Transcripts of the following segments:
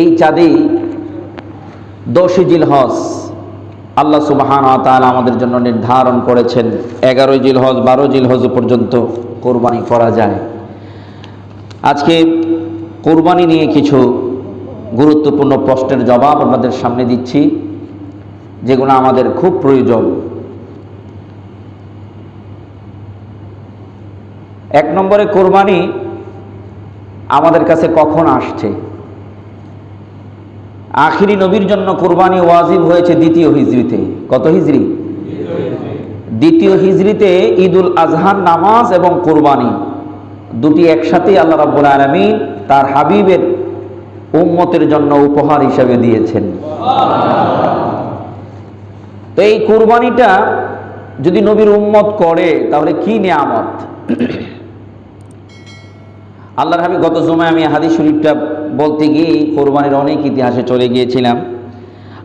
এই চাঁদেই 10 জিলহজ আল্লাহ সুবহানাহু ওয়া তাআলা আমাদের জন্য নির্ধারণ করেছেন। 11 জিলহজ 12 জিলহজ পর্যন্ত কোরবানি করা যায়। আজকে কোরবানি নিয়ে কিছু গুরুত্বপূর্ণ প্রশ্নের জবাব আপনাদের সামনে দিচ্ছি, যেগুলো আমাদের খুব প্রয়োজন। 1 নম্বরে, কোরবানি আমাদের কাছে কখন আসছে? আখিরি নবীর জন্য কোরবানি ওয়াজিব হয়েছে 2য় হিজরিতে। কত হিজরি? 2য় হিজরিতে ঈদুল আজহার নামাজ এবং কোরবানি দুটি একসাথে আল্লাহ রাব্বুল আলামিন তার হাবিবের উম্মতের জন্য উপহার হিসেবে দিয়েছেন। তো এই কোরবানিটা যদি নবীর উম্মত করে তাহলে কি নিয়ামত। আল্লাহর হাবিব, গত জুমায় আমি হাদিস শরীফটা বলতে গিয়ে কোরবানির অনেক ইতিহাসে চলে গিয়েছিলাম।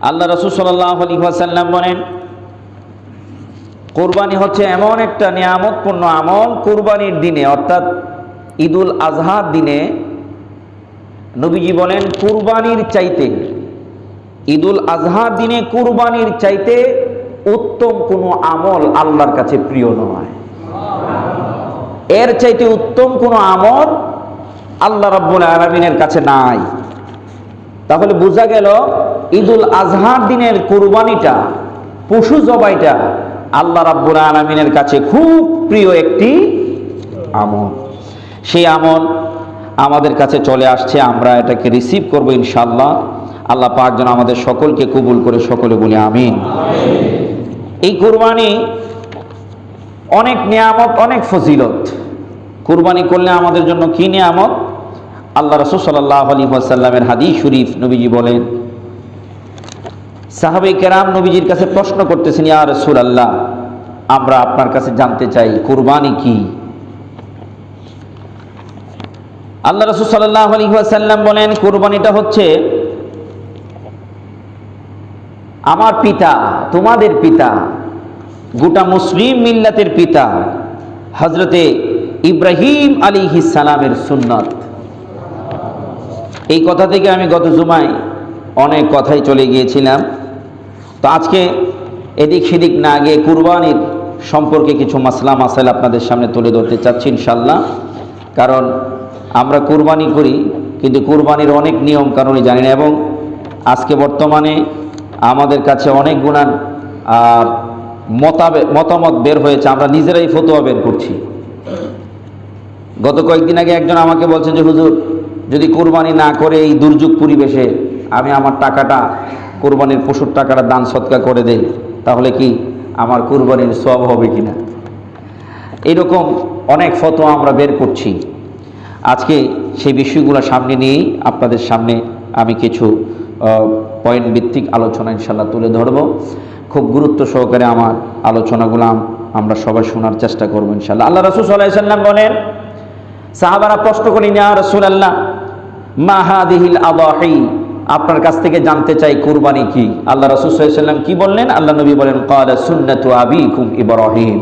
আল্লাহ রাসূল সাল্লাল্লাহু আলাইহি ওয়াসাল্লাম বলেন, কোরবানি হচ্ছে এমন একটা নিয়ামতপূর্ণ আমল, কোরবানির দিনে অর্থাৎ ঈদুল আজহার দিনে নবীজি বলেন কুরবানির চাইতে, ঈদুল আজহার দিনে কুরবানির চাইতে উত্তম কোনো আমল আল্লাহর কাছে প্রিয় নয়। এর চাইতে উত্তম কোনো আমল আল্লাহ রাব্বুল আলামিনের কাছে নাই। তাহলে বোঝা গেল ঈদুল আজহার দিনের কুরবানিটা, পশু জবাইটা আল্লাহ রাব্বুল আলামিনের কাছে খুব প্রিয় একটি আমল। সেই আমল আমাদের কাছে চলে আসছে, আমরা এটাকে রিসিভ করব ইনশাআল্লাহ। আল্লাহ পাক যেন আমাদের সকলকে কবুল করে, সকলে বলি আমিন। এই কুরবানি অনেক নিয়ামত, অনেক ফজিলত। কুরবানি করলে আমাদের জন্য কি নিয়ামত? আল্লাহ রাসূল সাল্লাল্লাহু আলাইহি ওয়াসাল্লামের হাদিস শরীফ, নবীজি বলেন, সাহাবায়ে কেরাম নবীজির কাছে প্রশ্ন করতেছেন, ইয়া রাসূলুল্লাহ, আমরা আপনার কাছে জানতে চাই কুরবানি কি? আল্লাহ রাসূল সাল্লাল্লাহু আলাইহি ওয়াসাল্লাম বলেন, কুরবানিটা হচ্ছে আমার পিতা, তোমাদের পিতা, গোটা মুসলিম মিল্লাতের পিতা হযরতে ইব্রাহিম আলাইহিস সালামের সুন্নাত। এই কথা থেকে আমি গত জুমায় অনেক কথাই চলে গিয়েছিলাম। তো আজকে এদিক সেদিক না গিয়ে কুরবানির সম্পর্কে কিছু মাসলা মাসাইল আপনাদের সামনে তুলে ধরতে চাচ্ছি ইনশাআল্লাহ। কারণ আমরা কুরবানি করি, কিন্তু কুরবানির অনেক নিয়ম কানুনই জানি না, এবং আজকে বর্তমানে আমাদের কাছে অনেক গুণান মতামত বের হয়েছে, আমরা নিজেরাই ফতোয়া বের করছি। গত কয়েকদিন আগে একজন আমাকে বলছেন যে হুজুর, যদি কুরবানি না করে এই দুর্যোগ পরিবেশে আমি আমার টাকাটা, কুরবানির পশুর টাকাটা দান সদকা করে দেই, তাহলে কি আমার কুরবানির সওয়াব হবে কিনা? এরকম অনেক ফতোয়া আমরা বের করছি। আজকে সেই বিষয়গুলো সামনে নিয়েই আপনাদের সামনে আমি কিছু পয়েন্ট ভিত্তিক আলোচনা ইনশাআল্লাহ তুলে ধরব। খুব গুরুত্ব সহকারে আমার আলোচনাগুলো আমরা সবাই শোনার চেষ্টা করব ইনশাআল্লাহ। আল্লাহ রাসূল সাল্লাল্লাহু আলাইহি ওয়াসাল্লাম বলেন, সাহাবারা প্রশ্ন করেন, ইয়া রাসূলুল্লাহ মা হাদিহিল আদাহি, আপনার কাছ থেকে জানতে চাই কুরবানি কি? আল্লাহ রাসূল সাল্লাল্লাহু আলাইহি ওয়াসাল্লাম কি বললেন? আল্লাহ নবী বলেন, ক্বালা সুন্নাতু আবিকুম ইব্রাহিম,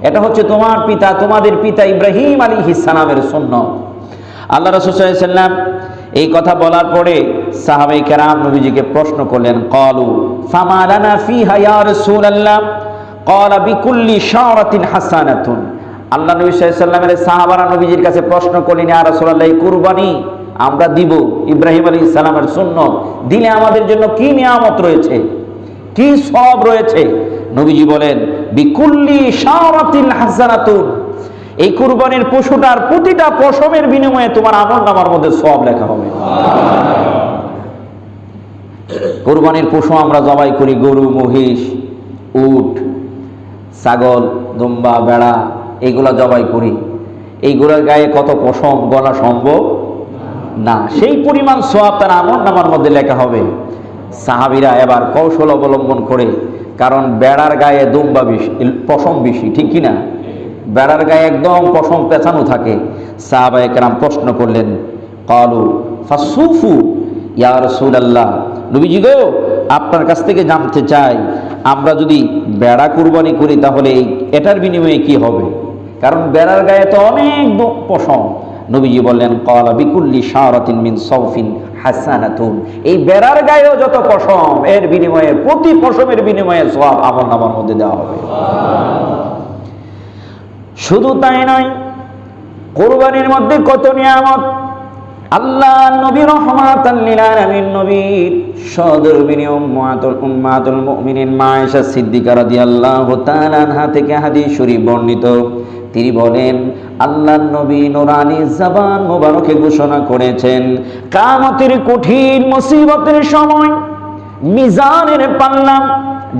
এটা হচ্ছে তোমার পিতা, তোমাদের পিতা ইব্রাহিম আলাইহিস সালামের সুন্নাত। আল্লাহ রাসূল সাল্লাল্লাহু আলাইহি ওয়াসাল্লাম এই কথা বলার পরে সাহাবায়ে কেরাম নবীজিকে প্রশ্ন করলেন, ক্বালু ফামা লানা ফিহা ইয়া রাসূলুল্লাহ, ক্বালা বিকুল্লি শারাতিন হাসানাতুন। আল্লাহ নবী সাল্লাল্লাহু আলাইহি ওয়াসাল্লামের সাহাবারা নবীজির কাছে প্রশ্ন করলেন, ইয়া রাসূলুল্লাহ, এই কুরবানি আমরা দিব, ইব্রাহিম আলাইহিস সালামের সুন্নাত, দিলে আমাদের জন্য কি নিয়ামত রয়েছে, কি সওয়াব রয়েছে? নবীজি বলেন, বিকুল্লি শারাতিন হাসানাতুন, এই কুরবানির পশুটার প্রতিটা পশমের বিনিময়ে তোমার আমলনামার মধ্যে সওয়াব লেখা হবে। কুরবানির পশু আমরা জবাই করি, গরু, মহিষ, উট, ছাগল, দুম্বা, ভেড়া, এইগুলা জবাই করি। এইগুলোর গায়ে কত পশম গলা সম্ভব না, সেই পরিমাণ সওয়াব তার আমলনামার মধ্যে লেখা হবে। সাহাবীরা এবার কৌশল অবলম্বন করে, কারণ বেড়ার গায়ে দুম্বা বেশি, পশম বেশি, ঠিক কিনা? বেড়ার গায়ে একদম পশম পেঁচানো থাকে। সাহাবায়ে কেরাম প্রশ্ন করলেন, ক্বালু ফাসুফু ইয়া রাসূলুল্লাহ, নবীজি গো, আপনার কাছ থেকে জানতে চাই, আমরা যদি বেড়া কুরবানি করি তাহলে এটার বিনিময়ে কি হবে? কারণ বেড়ার গায়ে তো অনেক পশম। নবীজি বললেন, ক্বালা বিকুল্লি শারাতিন মিন সাওফিন হাসানাতুন, এই বেড়ার গায়েও যত পশম, এর বিনিময়ে প্রতি পশমের বিনিময়ে সওয়াব আমলনামার মধ্যে দেওয়া হবে। শুধু তাই নয়, কুরবানির মধ্যে কত নিয়ামত। আল্লাহ নবী রহমাতাল লিল আলামিন, নবীর সদরবিনী উম্মাতুল মুমিনিন মা আয়েশা সিদ্দিকা রাদিয়াল্লাহু তাআলা আনহা থেকে হাদিস শরীফ বর্ণিত। তিনি বলেন, আল্লাহর নবী নুরানি জবান মোবারকে ঘোষণা করেছেন, কিয়ামতের কঠিন মুসিবতের সময় মিজানের পাল্লা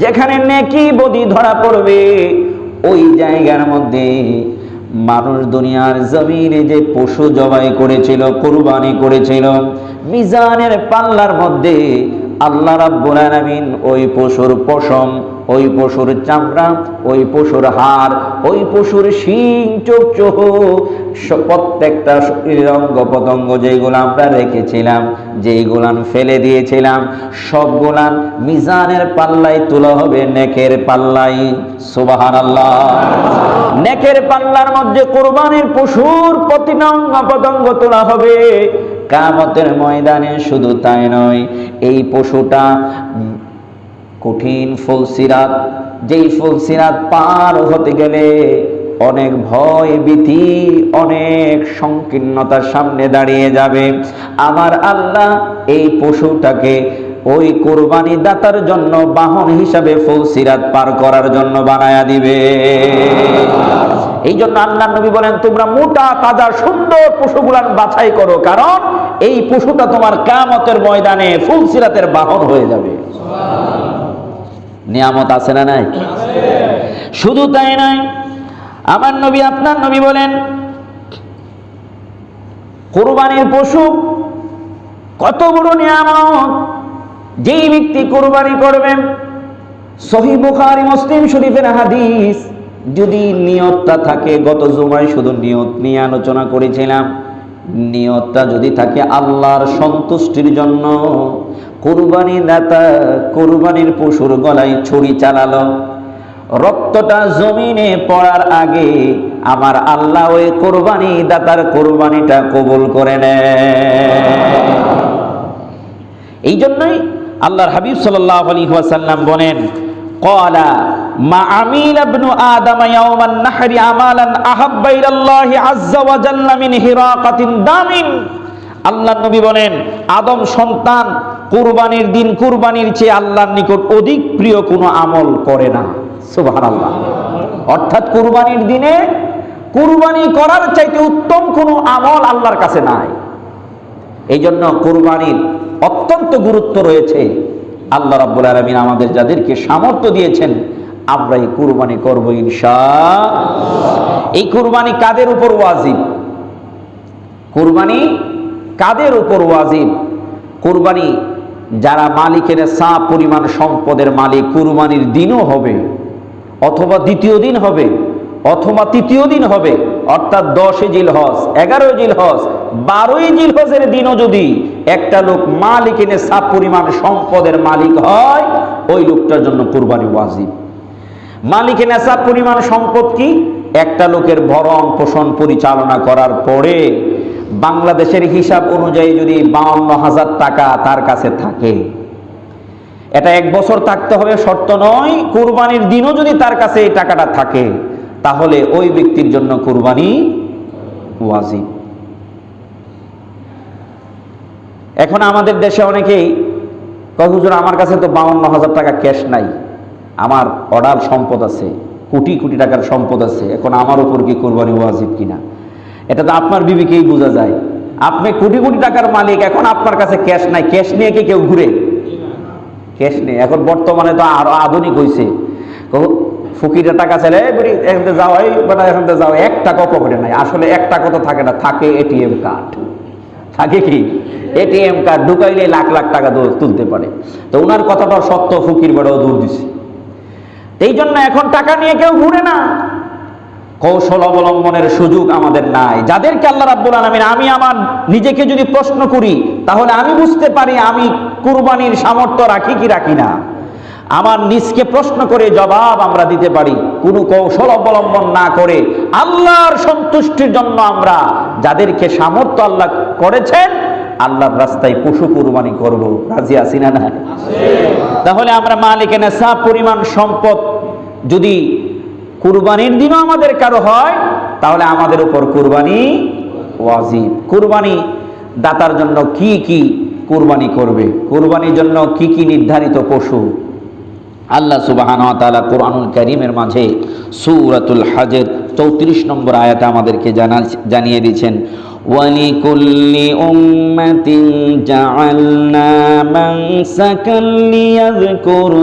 যেখানে নেকি বদি ধরা পড়বে, ওই জায়গার মধ্যে মানুষ দুনিয়ার জমিনে যে পশু জবাই করেছিল, কুরবানি করেছিল, মিজানের পাল্লার মধ্যে আল্লাহ রাব্বুল আলামিন ওই পশুর পশম, ওই পশুর চামড়া, ওই পশুর হাড়, ওই পশুর শিং, চোখ চোখ, প্রত্যেকটা শরীরের অঙ্গ প্রত্যঙ্গ যেগুলো আমরা রেখেছিলাম, যেগুলো ফেলে দিয়েছিলাম, সবগুলান মিজানের পাল্লায় তোলা হবে, নেকের পাল্লায়। সুবহানাল্লাহ। নেকের পাল্লার মধ্যে কুরবানির পশুর প্রতিটা অঙ্গ প্রত্যঙ্গ তোলা হবে কিয়ামতের ময়দানে। শুধু তাই নয়, এই পশুটা কঠিন ফুলসিরাত, যেই ফুলসিরাত পার হতে গেলে অনেক ভয় ভীতি, অনেক সংকীর্ণতার সামনে দাঁড়িয়ে যাবে। আমার আল্লাহ এই পশুটাকে ওই কুরবানি দাতার জন্য বাহন হিসাবে ফুলসিরাত পার করার জন্য বানায়া দিবে। এই জন্য আল্লাহ নবী বলেন, তোমরা মোটা তাজা সুন্দর পশুগুলান বাছাই করো, কারণ এই পশুটা তোমার কিয়ামতের ময়দানে ফুলসিরাতের বাহন হয়ে যাবে। নিয়ামত আছে না নাই? শুধু তাই নয়, আমার নবী আপনার নবী বলেন, কুরবানির পশু কত বড় নিয়ামত। যেই ব্যক্তি কুরবানি করবেন, সহিহ বুখারী মুসলিম শরীফের হাদিস, যদি নিয়তটা থাকে, গত জুমায় শুধু নিয়ত নিয়ে আলোচনা করেছিলাম, নিয়তটা যদি থাকে আল্লাহর সন্তুষ্টির জন্য, কুরবানি দাতা কুরবানির পশুর গলায় ছুরি চালালো, রক্তটা জমিনে পড়ার আগে আমার আল্লাহ ওই কুরবানি দাতার কুরবানিটা কবুল করে নেয়। এই জন্যই আল্লাহর হাবিব সাল্লাল্লাহু আলাইহি ওয়াসাল্লাম বলেন, ক্বালা মা আমিল ইবনু আদম ইয়াওমান নাহরি আমালান আহাব্বা ইলাল্লাহি আযজা ওয়া জাল্লা মিন হিরাকাতিন দামিন। আল্লাহর নবী বলেন, আদম সন্তান কুরবানির দিন কুরবানির চেয়ে আল্লাহর নিকট অধিক প্রিয় কোনো আমল করে না। সুবহানাল্লাহ। অর্থাৎ কুরবানির দিনে কুরবানি করার চাইতে উত্তম কোনো আমল আল্লাহর কাছে নাই। এই জন্য কুরবানির অত্যন্ত গুরুত্ব রয়েছে। আল্লাহ রাব্বুল আলামিন আমাদের যাদেরকে সামর্থ্য দিয়েছেন, আমরা এই কুরবানি করব ইনশাআল্লাহ। এই কুরবানি কাদের উপর ওয়াজিব? কুরবানি কাদের উপর ওয়াজিব? কুরবানি যারা মালিকের সাপ পরিমাণ সম্পদের মালিক, কুরবানির দিনও হবে, অথবা দ্বিতীয় দিন হবে, অথবা তৃতীয় দিন হবে, অর্থাৎ 10 জিলহজ, 11 জিলহজ, 12 জিলহজের দিনও যদি একটা লোক মালিকের সাপ পরিমাণ সম্পদের মালিক হয়, ওই লোকটার জন্য কুরবানি ওয়াজিব। মালিকের নেশাব পরিমাণ সম্পদ কি? একটা লোকের ভরণ পোষণ পরিচালনা করার পরে বাংলাদেশের হিসাব অনুযায়ী যদি 52,000 টাকা তার কাছে থাকে, এটা 1 বছর থাকতে হবে শর্ত নয়, কুরবানির দিনও যদি তার কাছে এই টাকাটা থাকে, তাহলে ওই ব্যক্তির জন্য কুরবানি ওয়াজিব। এখন আমাদের দেশে অনেকেই কয়, হুজুর আমার কাছে তো 52,000 টাকা ক্যাশ নাই, আমার অর্ডার সম্পদ আছে, কোটি কোটি টাকার সম্পদ আছে, এখন আমার উপর কি কুরবানি ওয়াজিব কিনা? এটা তো আপনার বিবেকেই বোঝা যায়। আপনি কোটি কোটি টাকার মালিক, এখন আপনার কাছে ক্যাশ নাই, ক্যাশ নিয়ে কি কেউ ঘুরে? ক্যাশ নেই। এখন বর্তমানে তো আরো আধুনিক হয়েছে, ফকিরের টাকা চাইলে এখান থেকে যাও, এখান থেকে যাও, 1 টাকাও পকেটে নাই। আসলে 1 টাকা তো থাকে না, থাকে এটিএম কার্ড। থাকে কি? এটিএম কার্ড ঢুকাইলে লাখ লাখ টাকা তুলতে পারে। তো ওনার কথাটা সত্য, ফকির বেড়াও দূর দিছে। এই জন্য এখন টাকা নিয়ে কেউ ঘুরে না। কৌশল অবলম্বনের সুযোগ আমাদের নাই। যাদেরকে আল্লাহ রাব্বুল আলামিন, আমি আমার নিজেকে যদি প্রশ্ন করি, তাহলে আমি বুঝতে পারি আমি কুরবানির সামর্থ্য রাখি কি রাখি না। আমার নিজকে প্রশ্ন করে জবাব আমরা দিতে পারি। কোনো কৌশল অবলম্বন না করে আল্লাহর সন্তুষ্টির জন্য আমরা যাদেরকে সামর্থ্য আল্লাহ করেছেন, আল্লাহর রাস্তায় পশু কুরবানি করব। রাজি আছি না? না? তাহলে আমরা মালিকে নেশাব পরিমাণ সম্পদ যদি কুরবানির দিনও আমাদের কারো হয়, তাহলে আমাদের উপর কুরবানি ওয়াজিব। কুরবানি দাতার জন্য কি কি কুরবানি করবে, কুরবানির জন্য কি কি নির্ধারিত পশু, আল্লাহ সুবহানাহু ওয়া তাআলা কুরআনুল কারীমের মাঝে সূরাতুল হজের 34 নম্বর আয়াতে আমাদেরকে জানিয়ে দিয়েছেন, ওয়ালিকুল্লি উম্মাতিন জাআলনা মানসাকান লিয়াযকুরু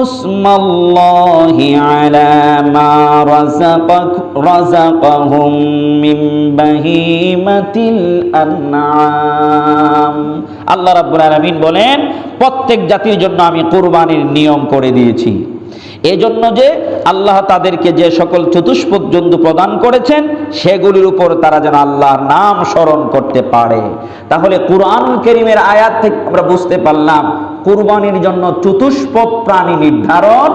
ইসমাল্লাহি আলা মা রাযাকাহুম মিন বাহিমাতিল আনআম। আল্লাহ রাব্বুল আলামিন বলেন, প্রত্যেক জাতির জন্য আমি কুরবানির নিয়ম করে দিয়েছি, এজন্য যে আল্লাহ তাদেরকে যে সকল চতুষ্পদ জন্তু প্রদান করেছেন সেগুলির উপর তারা যেন আল্লাহর নাম স্মরণ করতে পারে। তাহলে কুরআনুল কারীমের আয়াত থেকে আমরা বুঝতে পারলাম কুরবানির জন্য চতুষ্পদ প্রাণী নির্ধারণ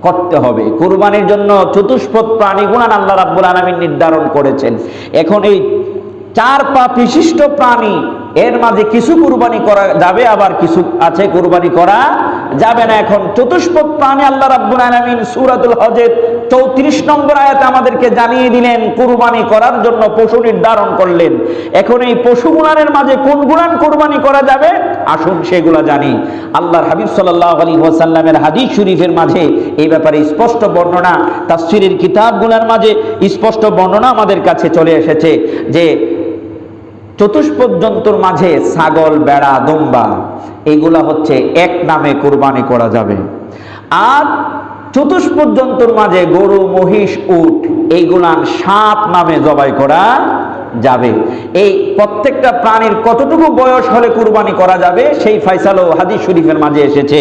করতে হবে। কুরবানির জন্য চতুষ্পদ প্রাণীগুলো আল্লাহ রাব্বুল আলামিন নির্ধারণ করেছেন। এখন এই 4 পা বিশিষ্ট প্রাণী, এর মাঝে কিছু কুরবানি করা যাবে, আবার কিছু আছে কুরবানি করা যাবে না। এখন চতুষ্পদ প্রাণী আল্লাহ রাব্বুল আলামিন সূরাতুল হজের 34 নম্বর আয়াতে আমাদেরকে জানিয়ে দিলেন কুরবানি করার জন্য পশু নির্ধারণ করলেন। এখন এই পশুগুলানের মাঝে কোন গুলান কুরবানি করা যাবে, আসুন সেগুলা জানি। আল্লাহর হাবিব সাল্লাল্লাহু আলাইহি ওয়াসাল্লামের হাদিস শরীফের মাঝে এই ব্যাপারে স্পষ্ট বর্ণনা, তাফসীরের কিতাবগুলোর মাঝে স্পষ্ট বর্ণনা আমাদের কাছে চলে এসেছে যে চতুষ্পদ জন্তুর মাঝে ছাগল, বেড়া, দুম্বা এইগুলা হচ্ছে এক নামে কুরবানি করা যাবে। আর চতুষ্পদ জন্তুর মাঝে গরু, মহিষ, উট এইগুলা 7 নামে জবাই করা যাবে। এই প্রত্যেকটা প্রাণীর কতটুকু বয়স হলে কুরবানি করা যাবে সেই ফয়সালাও হাদিস শরীফের মাঝে এসেছে।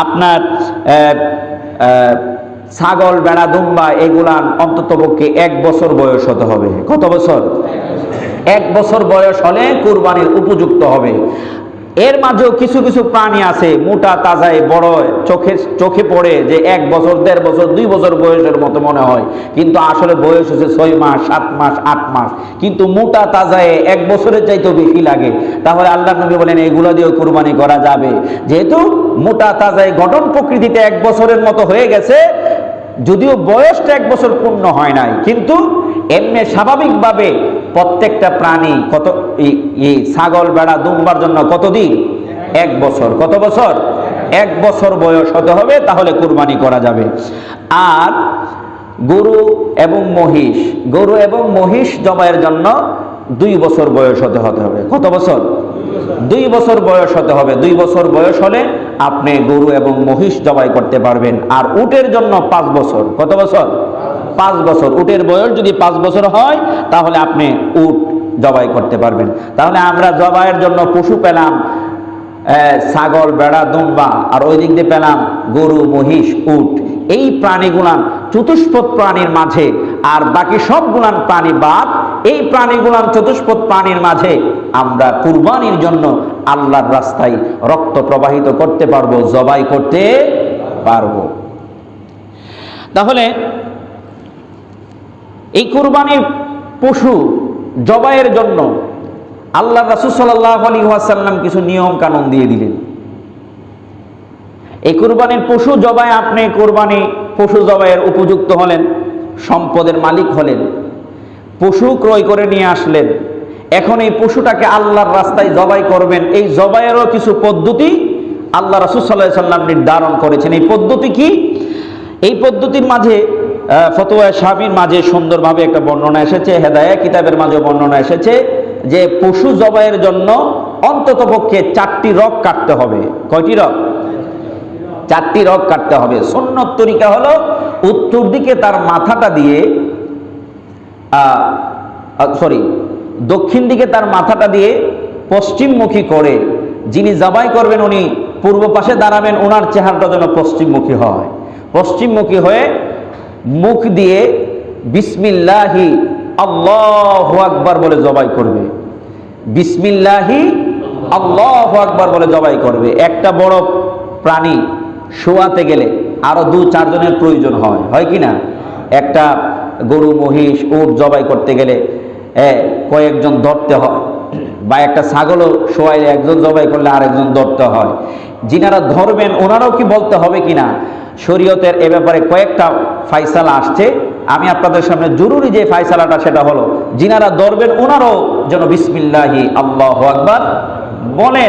আপনার ছাগল, বেড়া, দুম্বা এগুলা অন্ততপক্ষে 1 বছর বয়স হতে হবে। কত বছর? 1 বছর বয়স হলে কুরবানির উপযুক্ত হবে। এর মাঝেও কিছু কিছু প্রাণী আছে মোটা তাজায় বড়, চোখে পড়ে যে 1 বছর, 1.5 বছর, 2 বছর বয়সের মতো মনে হয়, কিন্তু আসলে বয়স হচ্ছে 6 মাস, 7 মাস, 8 মাস, কিন্তু মোটা তাজায় 1 বছরের চাইতেও বেশি লাগে। তাহলে আল্লাহর নবী বলেন এগুলো দিয়েও কুরবানি করা যাবে। যেহেতু মোটা তাজায় গঠন প্রকৃতিতে 1 বছরের মতো হয়ে গেছে, যদিও বয়সটা 1 বছর পূর্ণ হয় নাই, কিন্তু এমনি স্বাভাবিকভাবে প্রত্যেকটা প্রাণী কত, এই ছাগল, বেড়া, দুম্বার জন্য কতদিন? 1 বছর। কত বছর? 1 বছর বয়স হতে হবে, তাহলে কুরবানি করা যাবে। আর গরু এবং মহিষ জবাইয়ের জন্য 2 বছর বয়স হতে হবে। কত বছর? 2 বছর বয়স হতে হবে। 2 বছর বয়স হলে আপনি গরু এবং মহিষ জবাই করতে পারবেন। আর উটের জন্য 5 বছর। কত বছর? 5 বছর। উটের বয়স যদি 5 বছর হয় তাহলে আপনি উট জবাই করতে পারবেন। তাহলে আমরা জবাইয়ের জন্য পশু পেলাম ছাগল, বেড়া, দুম্বা, আর ওই দিক দিয়ে পেলাম গরু, মহিষ, উট। এই প্রাণীগুলান চতুষ্পদ প্রাণীর মাঝে, আর বাকি সবগুলান প্রাণী বাদ, এই প্রাণীগুলান চতুষ্পদ প্রাণীর মাঝে আমরা কুরবানির জন্য আল্লাহর রাস্তায় রক্ত প্রবাহিত করতে পারবো, জবাই করতে পারবো। তাহলে এই কুরবানির পশু জবাইয়ের জন্য আল্লাহ রাসূল সাল্লাল্লাহু আলাইহি ওয়াসাল্লাম কিছু নিয়ম কানুন দিয়ে দিলেন। এই কুরবানির পশু জবাই, আপনি কুরবানি পশু জবাইয়ের উপযুক্ত হলেন, সম্পদের মালিক হলেন, পশু ক্রয় করে নিয়ে আসলেন। এখন এই পশুটাকে আল্লাহর রাস্তায় জবাই করবেন। এই জবাইয়েরও কিছু পদ্ধতি আল্লাহ রাসূল সাল্লাল্লাহু আলাইহি ওয়াসাল্লাম নির্ধারণ করেছেন। এই পদ্ধতি কি? এই পদ্ধতির মাঝে ফতোয়া শামির মাঝে সুন্দরভাবে একটা বর্ণনা এসেছে, হেদায়া কিতাবের মাঝে বর্ণনা এসেছে যে পশু জবাইয়ের জন্য অন্ততপক্ষে 4টি রগ কাটতে হবে। কয়টি রগ? 4টি রগ কাটতে হবে। সুন্নত তরিকা হলো উত্তর দিকে তার মাথাটা দিয়ে, দক্ষিণ দিকে তার মাথাটা দিয়ে পশ্চিমমুখী করে, যিনি জবাই করবেন উনি পূর্ব পাশে দাঁড়াবেন, ওনার চেহারাটা যেন পশ্চিমমুখী হয়। পশ্চিমমুখী হয়ে মুখ দিয়ে বিসমিল্লাহি আল্লাহু আকবার বলে জবাই করবে। বিসমিল্লাহি আল্লাহু আকবার বলে জবাই করবে। একটা বড় প্রাণী শোয়াতে গেলে আরো 2-4 জনের প্রয়োজন হয় কি না? একটা গরু, মহিষ, উট জবাই করতে গেলে কয়েকজন ধরতে হয়, বা একটা ছাগলও শোয়াইলে একজন জবাই করলে আরেকজন ধরতে হয়। যিনারা ধরবেন ওনারাও কি বলতে হবে কিনা, শরীয়তের এ ব্যাপারে কয়েকটা ফায়সালা আসছে। আমি আপনাদের সামনে জরুরি যে ফায়সালাটা সেটা হলো, যিনারা ধরবেন ওনারাও যেন বিসমিল্লাহি আল্লাহু আকবার বলেন।